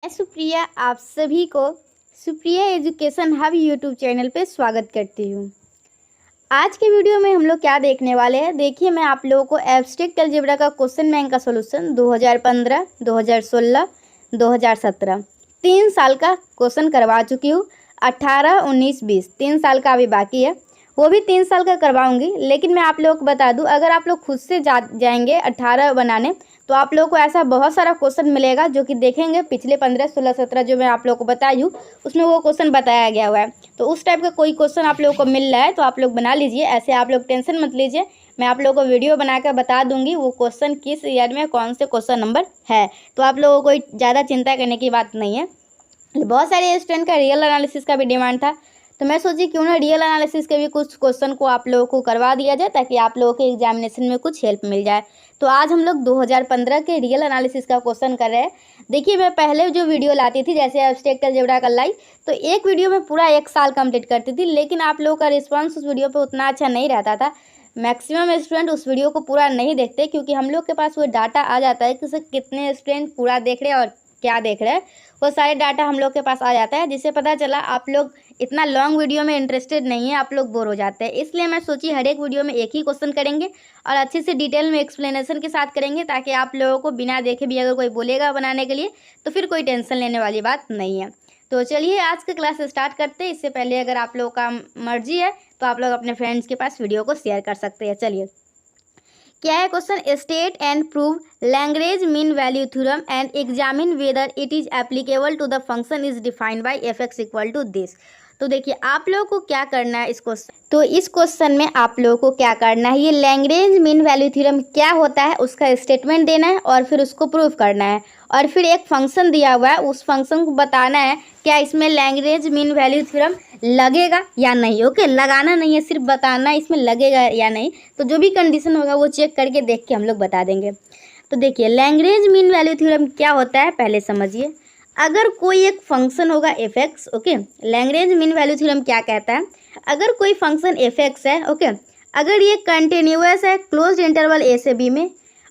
मैं सुप्रिया आप सभी को Supriya education hub YouTube channel पे स्वागत करती हूँ। आज के वीडियो में हम लोग क्या देखने वाले हैं, देखिए मैं आप लोगों को एब्स्ट्रैक्ट अलजेब्रा का क्वेश्चन बैंक का सॉल्यूशन 2015, 2016, 2017 3 साल का क्वेश्चन करवा चुकी हूँ। 18, 19, 20 3 साल का अभी बाकी है, वो भी 3 साल का करवाऊंगी। लेकिन मैं आप लोगों को बता दूं, अगर आप लोग खुद से जाएंगे 18 बनाने तो आप लोगों को ऐसा बहुत सारा क्वेश्चन मिलेगा जो कि देखेंगे पिछले 15, 16, 17 जो मैं आप लोगों को बताई हूँ उसमें वो क्वेश्चन बताया गया हुआ है। तो उस टाइप का कोई क्वेश्चन आप लोगों को मिल रहा है तो आप लोग बना लीजिए, ऐसे आप लोग टेंशन मत लीजिए। मैं आप लोगों को वीडियो बनाकर बता दूंगी वो क्वेश्चन किस ईयर में कौन से क्वेश्चन नंबर है, तो आप लोगों को कोई ज़्यादा चिंता करने की बात नहीं है। बहुत सारे स्टूडेंट का रियल एनालिसिस का भी डिमांड था, तो मैं सोची क्यों ना रियल एनालिसिस के भी कुछ क्वेश्चन को आप लोगों को करवा दिया जाए ताकि आप लोगों के एग्जामिनेशन में कुछ हेल्प मिल जाए। तो आज हम लोग 2015 के रियल एनालिसिस का क्वेश्चन कर रहे हैं। देखिए मैं पहले जो वीडियो लाती थी जैसे एब्स्ट्रैक्ट अलजेब्रा का लाइव, तो एक वीडियो में पूरा 1 साल कंप्लीट करती थी, लेकिन आप लोगों का रिस्पॉन्स उस वीडियो पर उतना अच्छा नहीं रहता था। मैक्सिमम स्टूडेंट उस वीडियो को पूरा नहीं देखते क्योंकि हम लोग के पास वो डाटा आ जाता है कि कितने स्टूडेंट पूरा देख रहे हैं और क्या देख रहे हैं, वो सारे डाटा हम लोग के पास आ जाता है, जिससे पता चला आप लोग इतना लॉन्ग वीडियो में इंटरेस्टेड नहीं है, आप लोग बोर हो जाते हैं। इसलिए मैं सोची हर एक वीडियो में एक ही क्वेश्चन करेंगे और अच्छे से डिटेल में एक्सप्लेनेशन के साथ करेंगे ताकि आप लोगों को बिना देखे भी अगर कोई बोलेगा बनाने के लिए तो फिर कोई टेंशन लेने वाली बात नहीं है। तो चलिए आज का क्लास स्टार्ट करते हैं। इससे पहले अगर आप लोगों का मर्जी है तो आप लोग अपने फ्रेंड्स के पास वीडियो को शेयर कर सकते हैं। चलिए क्या है question, state and prove Lagrange mean value theorem and examine whether it is applicable to the function is defined by f x equal to this. तो देखिए आप लोगों को क्या करना है इस क्वेश्चन, तो इस क्वेश्चन में आप लोगों को क्या करना है, ये लैग्रेंज मीन वैल्यू थ्योरम क्या होता है उसका स्टेटमेंट देना है और फिर उसको प्रूव करना है। और फिर एक फंक्शन दिया हुआ है, उस फंक्शन को बताना है क्या इसमें लैग्रेंज मीन वैल्यू थ्योरम लगेगा या नहीं। ओके, लगाना नहीं है, सिर्फ बताना इसमें लगेगा या नहीं। तो जो भी कंडीशन होगा वो चेक करके देख के हम लोग बता देंगे। तो देखिए लैग्रेंज मीन वैल्यू थ्योरम क्या होता है पहले समझिए। अगर कोई एक फंक्शन होगा F x, okay, Lagrange mean value theorem क्या कहता है, अगर कोई फंक्शन एफ एक्स है, ओके, अगर ये कंटिन्यूअस है क्लोज्ड इंटरवल ए से बी में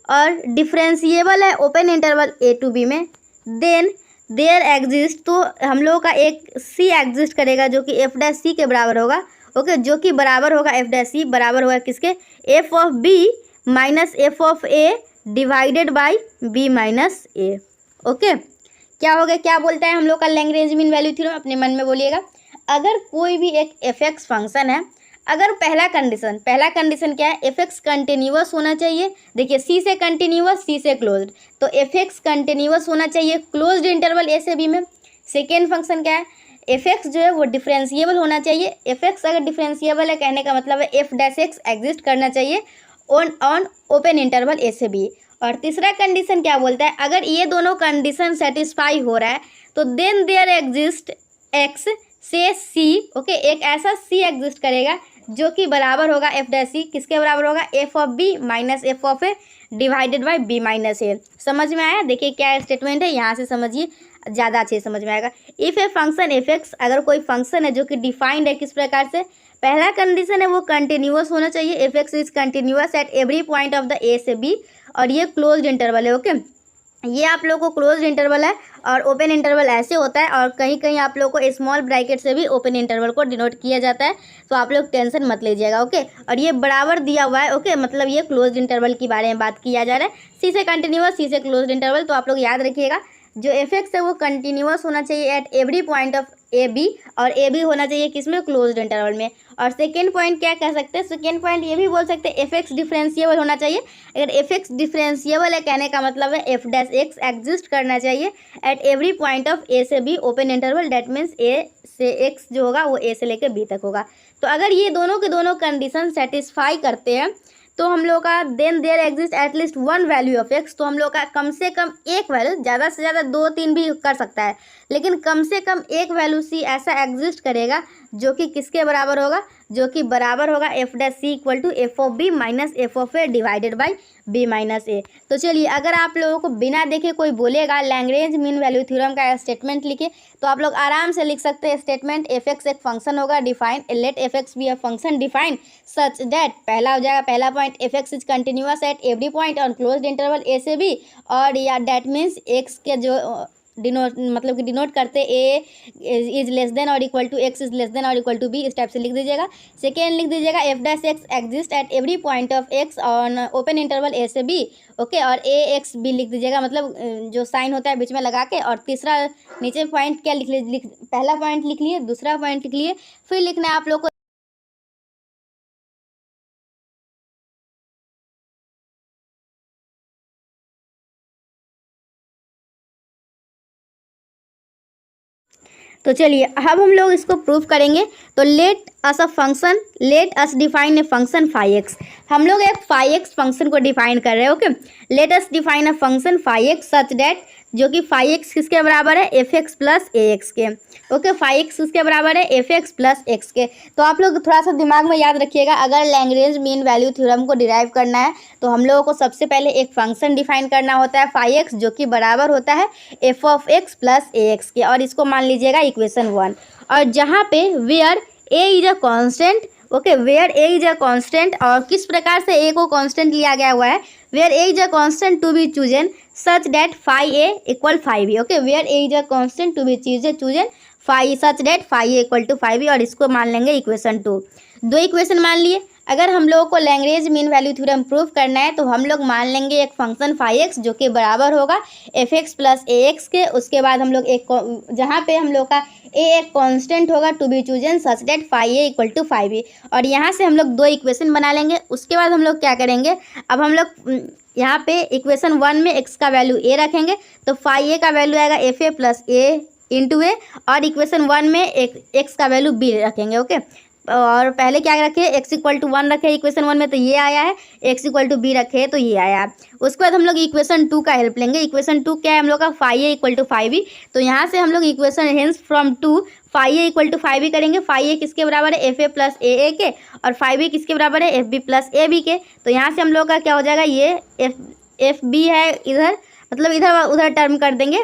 और डिफरेंशिएबल है open interval a to b में, देन देयर एग्जिस्ट, तो हम लोगों का एक सी एग्जिस्ट करेगा जो कि एफ डैश सी के बराबर होगा। ओके, जो कि बराबर होगा एफ डैश सी बराबर होगा किसके, f of B minus F of A divided by B minus a. Okay, क्या हो गया, क्या बोलता है हम लोग का लैग्रेंज मीन वैल्यू थ्योरम, अपने मन में बोलिएगा। अगर कोई भी एक एफ एक्स फंक्शन है, अगर पहला कंडीशन क्या है, एफ एक्स कंटिन्यूअस होना चाहिए। देखिए सी से कंटिन्यूअस, सी से क्लोज्ड, तो एफ एक्स कंटिन्यूअस होना चाहिए क्लोज्ड इंटरवल ए से बी में। सेकेंड फंक्शन क्या है, एफ एक्स जो है वो डिफरेंशिएबल होना चाहिए। एफ एक्स अगर डिफरेंशिएबल है कहने का मतलब है एफ डैश एक्स एग्जिस्ट करना चाहिए ऑन ओपन इंटरवल ए से बी। और तीसरा कंडीशन क्या बोलता है, अगर ये दोनों कंडीशन सेटिस्फाई हो रहा है तो देन देयर एग्जिस्ट एक्स से सी, ओके, एक ऐसा सी एग्जिस्ट करेगा जो कि बराबर होगा एफ डैश सी, किसके बराबर होगा, F of B minus F of A divided by B minus A. समझ में आया, देखिए क्या स्टेटमेंट है, यहाँ से समझिए ज़्यादा अच्छे समझ में आएगा। If a function F x, अगर कोई फंक्शन है जो कि डिफाइंड है किस प्रकार से, पहला कंडीशन है वो कंटिन्यूअस होना चाहिए, F x is continuous at every point of the ए से बी, और ये क्लोज्ड इंटरवल है। ओके, ये आप लोगों को क्लोज्ड इंटरवल है और ओपन इंटरवल ऐसे होता है, और कहीं कहीं आप लोगों को स्मॉल ब्रैकेट से भी ओपन इंटरवल को डिनोट किया जाता है, तो आप लोग टेंशन मत लीजिएगा। ओके, और ये बराबर दिया हुआ है, ओके, मतलब ये क्लोज्ड इंटरवल के बारे में बात किया जा रहा है, सी से कंटिन्यूअस, सी से क्लोज्ड इंटरवल। तो आप लोग याद रखिएगा जो एफ एक्स है वो कंटिन्यूअस होना चाहिए at every point of a b, और ए बी होना चाहिए किसमें, क्लोज्ड इंटरवल में। और सेकेंड पॉइंट क्या कह सकते हैं, सेकेंड पॉइंट ये भी बोल सकते हैं एफ एक्स डिफरेंशिएबल होना चाहिए। अगर एफ एक्स डिफरेंशिएबल है कहने का मतलब है एफ डैश एक्स एग्जिस्ट करना चाहिए at every point of A से B open interval, that means A से एक्स जो होगा वो ए से लेकर बी तक होगा। तो अगर ये दोनों के दोनों कंडीशन सेटिस्फाई करते हैं तो हम लोग का then there exist at least one value of x, तो हम लोग का कम से कम एक वैल्यू, ज़्यादा से ज़्यादा 2 3 भी कर सकता है, लेकिन कम से कम एक वैल्यू सी ऐसा एग्जिस्ट करेगा जो कि किसके बराबर होगा, जो कि बराबर होगा F dash C equal to F of B minus F of A divided by B minus A. तो चलिए अगर आप लोगों को बिना देखे कोई बोलेगा लैग्रेंज मीन वैल्यू थ्योरम का स्टेटमेंट लिखे, तो आप लोग आराम से लिख सकते हैं स्टेटमेंट, एफ एक्स एक फंक्शन होगा define, let F X be a function define such that, पहला हो जाएगा पहला point, F x is continuous at every point on closed interval A से बी, और या डैट मीन्स एक्स के जो मतलब कि डिनोट करते ए इज लेस देन और equal to X is less than और इक्वल टू बी, इस टाइप से लिख दीजिएगा। सेकेंड लिख दीजिएगा F dash X exist at every point of X on open interval A से बी, ओके, और ए एक्स बी लिख दीजिएगा, मतलब जो साइन होता है बीच में लगा के। और तीसरा नीचे पॉइंट क्या पहला पॉइंट लिख लिए, दूसरा पॉइंट लिख लिए, फिर लिखना है आप लोग को तो चलिए अब हम लोग इसको प्रूव करेंगे। तो let us define a function phi x. हम लोग एक फाई एक्स फंक्शन को डिफाइन कर रहे हैं, okay. Let us define a function phi x such that, जो कि फाई एक्स किसके बराबर है, एफ एक्स प्लस ए एक्स के, ओके। फाई एक्स किसके बराबर है, एफ एक्स प्लस एक्स के। तो आप लोग थोड़ा सा दिमाग में याद रखिएगा, अगर लैग्रेंज मीन वैल्यू थ्योरम को डिराइव करना है तो हम लोगों को सबसे पहले एक फंक्शन डिफाइन करना होता है फाई एक्स, जो कि बराबर होता है F of x plus A x के, और इसको मान लीजिएगा इक्वेशन 1। और जहाँ पे where A is a constant, okay, where A is a constant, और किस प्रकार से ए को कांस्टेंट लिया गया हुआ है, where A is a constant to be chosen such that phi A equal phi b, okay. Where A is a constant to be chosen phi such that phi A equal to phi B, और इसको मान लेंगे equation 2। दो equation मान लिए। अगर हम लोगों को Lagrange mean value theorem prove करना है तो हम लोग मान लेंगे एक फंक्शन फाई एक्स, जो कि बराबर होगा एफ एक्स प्लस ए एक्स के। उसके बाद हम लोग एक जहाँ पे हम लोग का ए एक कांस्टेंट होगा to be chosen such that phi A equal to phi B, और यहाँ से हम लोग दो इक्वेशन बना लेंगे। उसके बाद हम लोग क्या करेंगे, अब हम लोग यहाँ पे इक्वेशन 1 में एक्स का वैल्यू ए रखेंगे, तो फाई ए का वैल्यू आएगा F A plus A into A, और इक्वेशन 1 में एक्स का वैल्यू बी रखेंगे, ओके। और पहले क्या रखे, एक्स इक्वल टू 1 रखे इक्वेशन 1 में, तो ये आया है। एक्स इक्वल टू बी रखे तो ये आया है। उसके बाद हम लोग इक्वेशन 2 का हेल्प लेंगे। इक्वेशन 2 क्या है हम लोग का, phi A equal to phi b. तो यहाँ से हम लोग equation hence from 2 phi A equal to phi b करेंगे। फाई ए किसके बराबर है, एफ ए प्लस ए के, और फाई बी किसके बराबर है, f b plus a b के। तो यहाँ से हम लोग का क्या हो जाएगा, ये एफ बी है इधर, मतलब इधर उधर टर्म कर देंगे,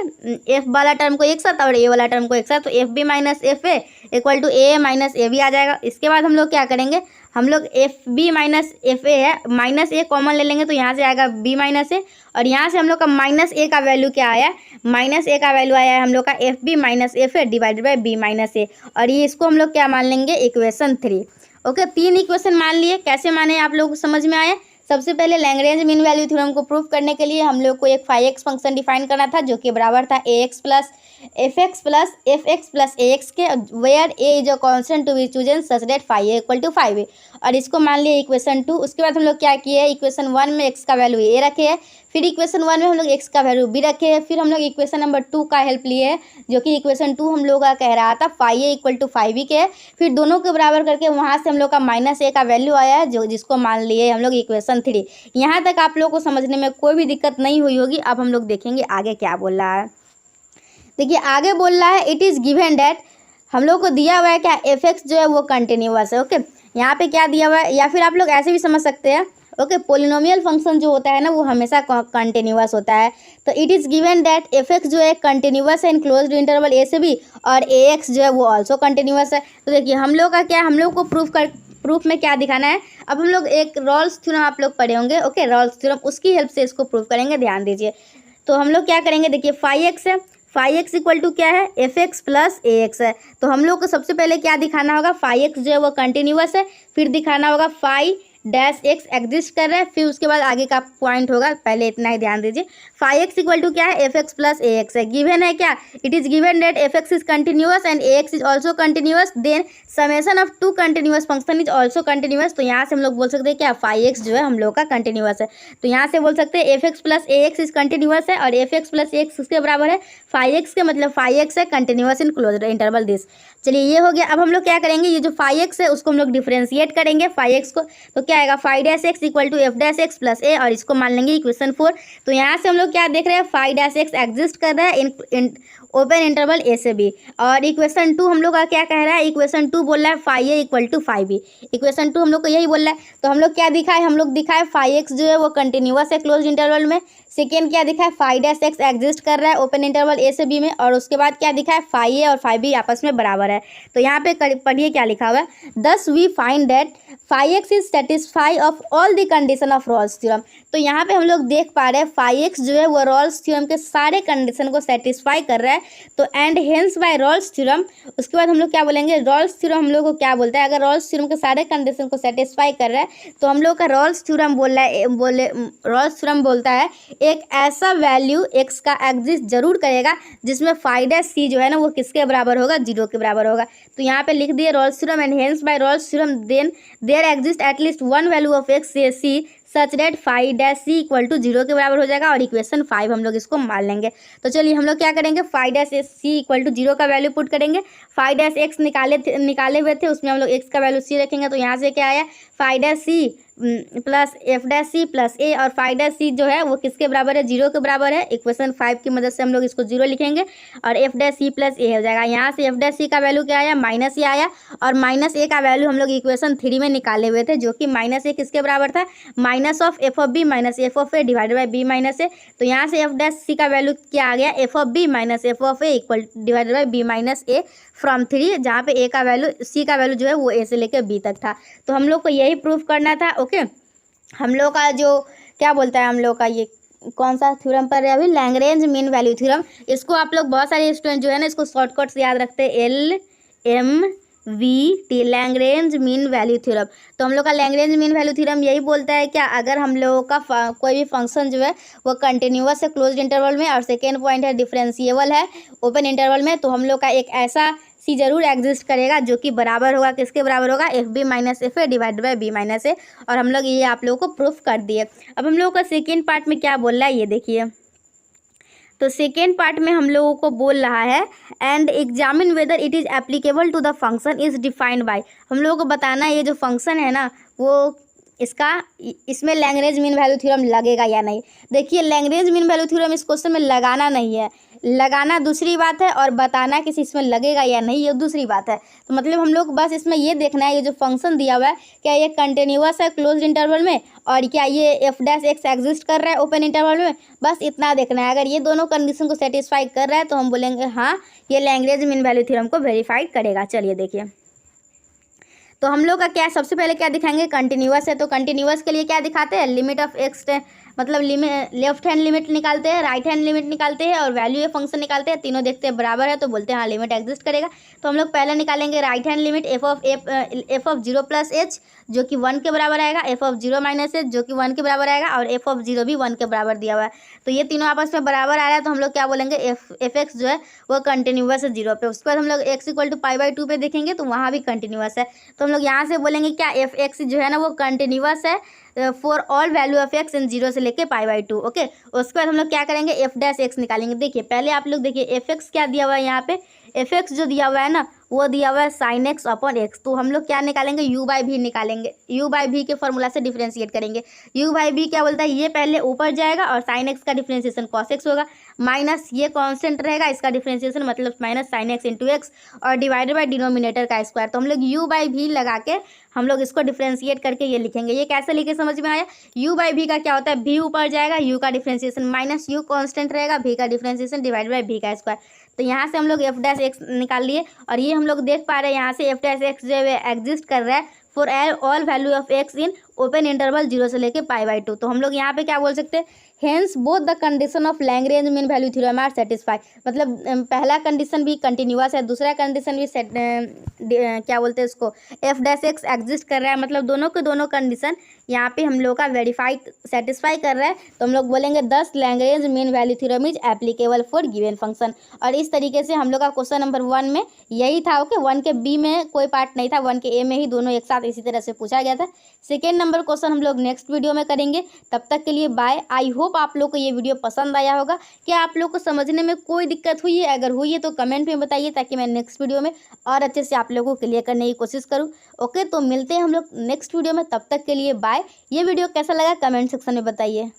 एफ वाला टर्म को एक साथ और ए वाला टर्म को एक साथ, तो F B minus F A equal to A minus A B आ जाएगा। इसके बाद हम लोग क्या करेंगे, हम लोग F B minus F A है, माइनस ए कॉमन ले लेंगे, तो यहाँ से आएगा बी माइनस ए, और यहाँ से हम लोग का माइनस ए का वैल्यू क्या आया, माइनस ए का वैल्यू आया है हम लोग का F B minus F A divided by B minus A, और ये इसको हम लोग क्या मान लेंगे, इक्वेशन 3, ओके। 3 इक्वेशन मान लिए। कैसे माने आप लोग को समझ में आया। सबसे पहले लैग्रेंज मीन वैल्यू थ्योरम को प्रूव करने के लिए हम लोग को एक फाई एक्स फंक्शन डिफाइन करना था, जो कि बराबर था A X plus F x plus A x के, where A is a constant to be chosen such that phi A equal to phi B, और इसको मान लिया इक्वेशन 2। उसके बाद हम लोग क्या किए, इक्वेशन 1 में एक्स का वैल्यू ए रखे है, फिर इक्वेशन 1 में हम लोग एक्स का वैल्यू बी रखे हैं, फिर हम लोग इक्वेशन नंबर 2 का हेल्प लिए है, जो कि इक्वेशन 2 हम लोग का कह रहा था phi A equal to phi b के है। फिर दोनों के बराबर करके वहाँ से हम लोग का माइनस ए का वैल्यू आया है, जो जिसको मान लिए हम लोग इक्वेशन 3। यहाँ तक आप लोग को समझने में कोई भी दिक्कत नहीं हुई होगी। अब हम लोग देखेंगे आगे क्या बोल रहा है। देखिए आगे बोल रहा है, इट इज़ गिवन डैट, हम लोग को दिया हुआ है क्या, एफ एक्स जो है वो कंटिन्यूअस है, ओके। यहाँ पे क्या दिया हुआ है, या फिर आप लोग ऐसे भी समझ सकते हैं, ओके। पोलिनोमियल फंक्शन जो होता है ना, वो हमेशा कंटिन्यूअस होता है। तो it is given that F x जो है कंटिन्यूअस है इन क्लोज्ड इंटरवल ए से बी, और ए एक्स जो है वो ऑल्सो कंटिन्यूअस है। तो देखिए हम लोग का क्या, हम लोग को प्रूफ में क्या दिखाना है। अब हम लोग एक रॉल्स थ्योरम आप लोग पढ़े होंगे, ओके। रॉल्स थ्योरम, उसकी हेल्प से इसको प्रूफ करेंगे, ध्यान दीजिए। तो हम लोग क्या करेंगे, देखिए फाई एक्स है, फाई एक्स इक्वल टू क्या है, एफ एक्स प्लस ए एक्स है। तो हम लोग को सबसे पहले क्या दिखाना होगा, फाई एक्स जो है वो कंटिन्यूअस है, फिर दिखाना होगा फाई डैश एक्स एग्जिस्ट कर रहा है, फिर उसके बाद आगे का पॉइंट होगा। पहले इतना ही ध्यान दीजिए। फाई एक्स इक्वल टू क्या है, एफ एक्स प्लस ए एक्स है। गिवन है क्या, it is given that f x is continuous and a x is also continuous, then summation of two continuous function is also continuous. तो यहाँ से हम लोग बोल सकते हैं क्या, फाई एक्स जो है हम लोग का कंटिन्यूअस है। तो यहाँ से बोल सकते हैं F x plus A x is continuous है, और एफ एक्स प्लस ए एक्स उसके बराबर है फाई एक्स के, मतलब फाई एक्स है continuous in closed interval this. चलिए ये हो गया। अब हम लोग क्या करेंगे, ये जो फाई एक्स है उसको हम लोग डिफरेंशिएट करेंगे फाई एक्स को। तो क्या आएगा, phi dash X equal to F dash X plus A, और इसको मान लेंगे इक्वेशन 4। तो यहाँ से हम लोग क्या देख रहे हैं, फाई डैश एक्स एग्जिस्ट कर रहा है इन ओपन इंटरवल ए से बी, और इक्वेशन 2 हम लोग का क्या कह रहा है, इक्वेशन 2 बोल रहा है phi A equal to phi b. Equation 2 हम लोग को यही बोल रहा है। तो हम लोग क्या दिखाए, हम लोग दिखाए फाई एक्स जो है वो कंटिन्यूअस है क्लोज इंटरवल में। सेकेंड क्या दिखा है, फाई डैश एक्स एग्जिस्ट कर रहा है ओपन इंटरवल ए से बी में, और उसके बाद क्या दिखा है, फाई ए और फाई बी आपस में बराबर है। तो यहाँ पे पढ़िए क्या लिखा हुआ है, thus we find that phi x is satisfy of all the condition of Rolle's theorem. तो यहाँ पे हम लोग देख पा रहे हैं फाई एक्स जो है वो रॉल्स थ्योरम के सारे कंडीशन को सेटिस्फाई कर रहा है। तो and hence by Rolle's theorem, उसके बाद हम लोग क्या बोलेंगे, रॉल्स थ्योरम हम लोग को क्या बोलता है, अगर रॉल्स थ्योरम के सारे कंडीशन को सेटिस्फाई कर रहा है तो हम लोग का रॉल्स थ्योरम रॉल्स थ्योरम बोलता है एक ऐसा वैल्यू एक्स का एग्जिस्ट जरूर करेगा जिसमें फाई डैश सी जो है ना वो किसके बराबर होगा, 0 के बराबर होगा। तो यहाँ पे लिख दिए Rolle's theorem and hence by Rolle's theorem then there exist at least one value of x c such that phi dash C equal to 0 के बराबर हो जाएगा और इक्वेशन 5 हम लोग इसको मान लेंगे। तो चलिए हम लोग क्या करेंगे, phi dash C equal to 0 का वैल्यू पुट करेंगे। फाई डैश एक्स निकाले हुए थे उसमें हम लोग एक्स का वैल्यू सी रखेंगे। तो यहाँ से क्या आया, phi dash C plus F dash C plus A, और फाई डैश सी जो है वो किसके बराबर है, 0 के बराबर है। इक्वेशन 5 की मदद से हम लोग इसको 0 लिखेंगे और एफ डैश सी प्लस ए हो जाएगा। यहाँ से एफ डैश सी का वैल्यू क्या आया, माइनस ए आया, और माइनस ए का वैल्यू हम लोग इक्वेशन 3 में निकाले हुए थे जो कि माइनस ए किसके बराबर था, minus of F of B minus F of A divided by B minus A. तो यहाँ से एफ डैश सी का वैल्यू क्या आ गया, f of B minus F of a equal divided by B minus a from 3, जहाँ पे ए का वैल्यू सी का वैल्यू जो है वो ए से लेकर बी तक था। तो हम लोग को यही प्रूफ करना था। ओके, हम लोग का जो क्या बोलता है, हम लोग का ये कौन सा थ्योरम पर है अभी, लैग्रेंज मीन वैल्यू थ्योरम। इसको आप लोग बहुत सारे स्टूडेंट जो है ना इसको शॉर्टकट से याद रखते हैं, LMVT, Lagrange mean value theorem. तो हम लोग का लैग्रेंज मीन वैल्यू थ्योरम यही बोलता है क्या, अगर हम लोगों का कोई भी फंक्शन जो है वो कंटिन्यूअस है क्लोज्ड इंटरवल में, और सेकेंड पॉइंट है डिफरेंशिएबल है ओपन इंटरवल में, तो हम लोग का एक ऐसा सी जरूर एग्जिस्ट करेगा जो कि बराबर होगा, किसके बराबर होगा, F B minus F A divide by B minus A. और हम लोग ये आप लोगों को प्रूफ कर दिए। अब हम लोगों का सेकेंड पार्ट में क्या बोल रहा है ये देखिए। तो सेकेंड पार्ट में हम लोगों को बोल रहा है and examine whether it is applicable to the function is defined by. हम लोगों को बताना है ये जो फंक्शन है ना वो इसमें लैग्रेंज मीन वैल्यू थ्योरम लगेगा या नहीं। देखिए लैग्रेंज मीन वैल्यू थ्योरम इस क्वेश्चन में लगाना नहीं है, लगाना दूसरी बात है और बताना कि इसमें लगेगा या नहीं ये दूसरी बात है। तो मतलब हम लोग बस इसमें ये देखना है ये जो फंक्शन दिया हुआ है क्या ये कंटिन्यूअस है क्लोज्ड इंटरवल में, और क्या ये एफ डैश एक्स एग्जिस्ट कर रहा है ओपन इंटरवल में, बस इतना देखना है। अगर ये दोनों कंडीशन को सेटिस्फाई कर रहा है तो हम बोलेंगे हाँ ये लैग्रेंज मीन वैल्यू थ्योरम को वेरीफाइड करेगा। चलिए देखिए, तो हम लोग का क्या सबसे पहले क्या दिखाएंगे, कंटिन्यूअस है। तो कंटिन्यूअस के लिए क्या दिखाते हैं, लिमिट ऑफ एक्स मतलब लेफ्ट हैंड लिमिट निकालते हैं, राइट हैंड लिमिट निकालते हैं और वैल्यू ए फंक्शन निकालते हैं, तीनों देखते हैं बराबर है तो बोलते हैं हाँ लिमिट एग्जिस्ट करेगा। तो हम लोग पहले निकालेंगे right hand limit F of 0 plus H जो कि 1 के बराबर आएगा, एफ ऑफ 0 माइनस एच जो कि 1 के बराबर आएगा, और एफ ऑफ 0 भी 1 के बराबर दिया हुआ है। तो ये तीनों आपस में बराबर आ रहा है तो हम लोग क्या बोलेंगे, एफ एक्स जो है वो कंटिन्यूअस है 0 पे। उसके बाद हम लोग x equal to pi by 2 पे देखेंगे तो वहाँ भी कंटिन्यूअस है। तो हम लोग यहाँ से बोलेंगे क्या एफ एक्स जो है ना वो कंटिन्यूअस है for all value of X in 0 से लेके पाई बाई 2। ओके, उसके बाद हम लोग क्या करेंगे, एफ डैश एक्स निकालेंगे। देखिए पहले आप लोग देखिए एफ एक्स क्या दिया हुआ है, यहाँ पे एफ एक्स जो दिया हुआ है ना वो दिया हुआ है साइन एक्स अपॉन एक्स। तो हम लोग क्या निकालेंगे, यू बाई भी निकालेंगे, यू बाई भी के फॉर्मूला से डिफ्रेंशिएट करेंगे। यू बाई भी क्या बोलता है, ये पहले ऊपर जाएगा और साइन एक्स का डिफ्रेंशिएशन कॉस एक्स होगा, माइनस ये कांस्टेंट रहेगा इसका डिफ्रेंशिएशन मतलब minus sine x into x, और डिवाइडेड बाई डिनोमिनेटर का स्क्वायर। तो हम लोग यू बाई भी लगा के हम लोग इसको डिफ्रेंशिएट करके ये लिखेंगे। ये कैसे लिखे समझ में आया, यू बाई भी का क्या होता है, भी ऊपर जाएगा, यू का डिफ्रेंशिएशन माइनस यू कांस्टेंट रहेगा, भी का डिफ्रेंशिएशन डिवाइडेड बाई भी का स्क्वायर। तो यहाँ से हम लोग एफ डैश एक्स निकाल लिए, और ये हम लोग देख पा रहे हैं यहाँ से एफ डैश एक्स जो है एग्जिस्ट कर रहा है for all value of X in open interval 0 से लेके पाई बाई 2। तो हम लोग यहाँ पे क्या बोल सकते हैं, hence both the condition of Lagrange mean value theorem are satisfy. मतलब पहला कंडीशन भी कंटिन्यूअस है, दूसरा कंडीशन भी क्या बोलते हैं इसको, एफ डैश एक्स एग्जिस्ट कर रहा है, मतलब दोनों के दोनों कंडीशन यहाँ पे हम लोग का वेरीफाई सेटिस्फाई कर रहा है। तो हम लोग बोलेंगे 10 Lagrange mean value theorem is applicable for given function. और इस तरीके से हम लोग का क्वेश्चन नंबर 1 में यही था। ओके, 1 के बी में कोई पार्ट नहीं था, 1 के ए में ही दोनों एक साथ इसी तरह से पूछा गया था। सेकेंड नंबर क्वेश्चन हम लोग नेक्स्ट वीडियो में करेंगे। तब तक के लिए बाय। आई होप आप लोग को ये वीडियो पसंद आया होगा। क्या आप लोग को समझने में कोई दिक्कत हुई है, अगर हुई है तो कमेंट में बताइए ताकि मैं नेक्स्ट वीडियो में और अच्छे से आप लोगों को क्लियर करने की कोशिश करूँ। ओके, तो मिलते हैं हम लोग नेक्स्ट वीडियो में, तब तक के लिए बाय। ये वीडियो कैसा लगा कमेंट सेक्शन में बताइए।